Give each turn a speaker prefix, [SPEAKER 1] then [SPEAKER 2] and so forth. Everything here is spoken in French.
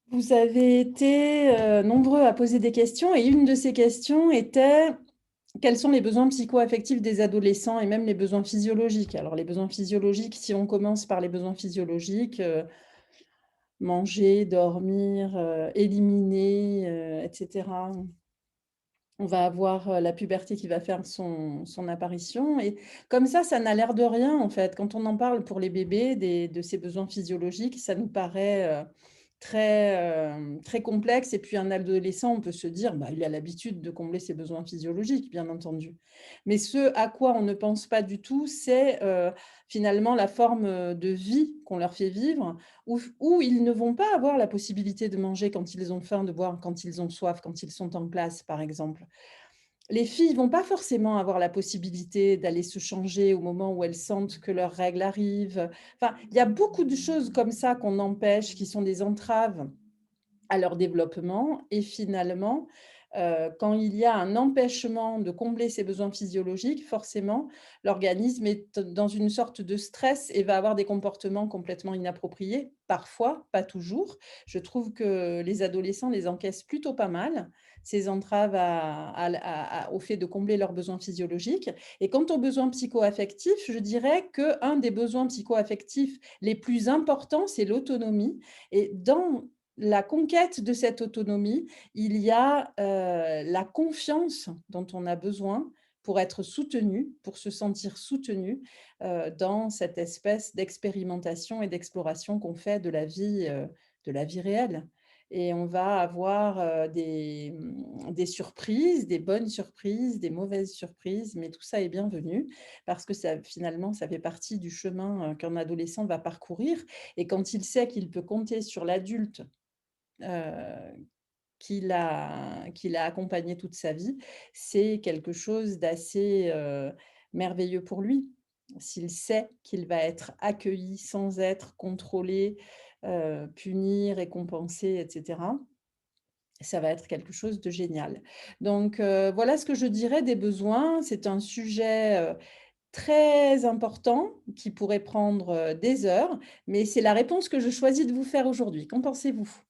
[SPEAKER 1] Vous avez été nombreux à poser des questions et une de ces questions était: quels sont les besoins psycho-affectifs des adolescents et même les besoins physiologiques? Alors les besoins physiologiques, si on commence par les besoins physiologiques, manger, dormir, éliminer, et cetera. On va avoir, la puberté qui va faire son apparition et comme ça n'a l'air de rien, en fait. Quand on en parle pour les bébés de ces besoins physiologiques, ça nous paraît, très complexe et puis un adolescent, on peut se dire: «Bah, il a l'habitude de combler ses besoins physiologiques», bien entendu. Mais ce à quoi on ne pense pas du tout, c'est, finalement la forme, de vie qu'on leur fait vivre où ils ne vont pas avoir la possibilité de manger quand ils ont faim, de boire quand ils ont soif, quand ils sont en classe, par exemple. Les filles vont pas forcément avoir la possibilité d'aller se changer au moment où elles sentent que leurs règles arrivent. Enfin, il y a beaucoup de choses comme ça qu'on empêche, qui sont des entraves à leur développement et finalement, quand il y a un empêchement de combler ses besoins physiologiques, forcément, l'organisme est dans une sorte de stress et va avoir des comportements complètement inappropriés, parfois, pas toujours. Je trouve que les adolescents les encaissent plutôt pas mal, ces entraves au fait de combler leurs besoins physiologiques et quant aux besoins psycho-affectifs, je dirais qu'un des besoins psycho-affectifs les plus importants, c'est l'autonomie et dans la conquête de cette autonomie, il y a, la confiance dont on a besoin pour être soutenu, pour se sentir soutenu, dans cette espèce d'expérimentation et d'exploration qu'on fait de la vie réelle et on va avoir, des surprises, des bonnes surprises, des mauvaises surprises, mais tout ça est bienvenu parce que ça finalement, ça fait partie du chemin, qu'un adolescent va parcourir et quand il sait qu'il peut compter sur l'adulte heu, qu'il a accompagné toute sa vie, c'est quelque chose d'assez, merveilleux pour lui. S'il sait qu'il va être accueilli sans être contrôlé, puni, récompensé et cetera, ça va être quelque chose de génial. Donc voilà ce que je dirais des besoins. C'est un sujet, très important qui pourrait prendre, des heures, mais c'est la réponse que je choisis de vous faire aujourd'hui. Qu'en pensez-vous?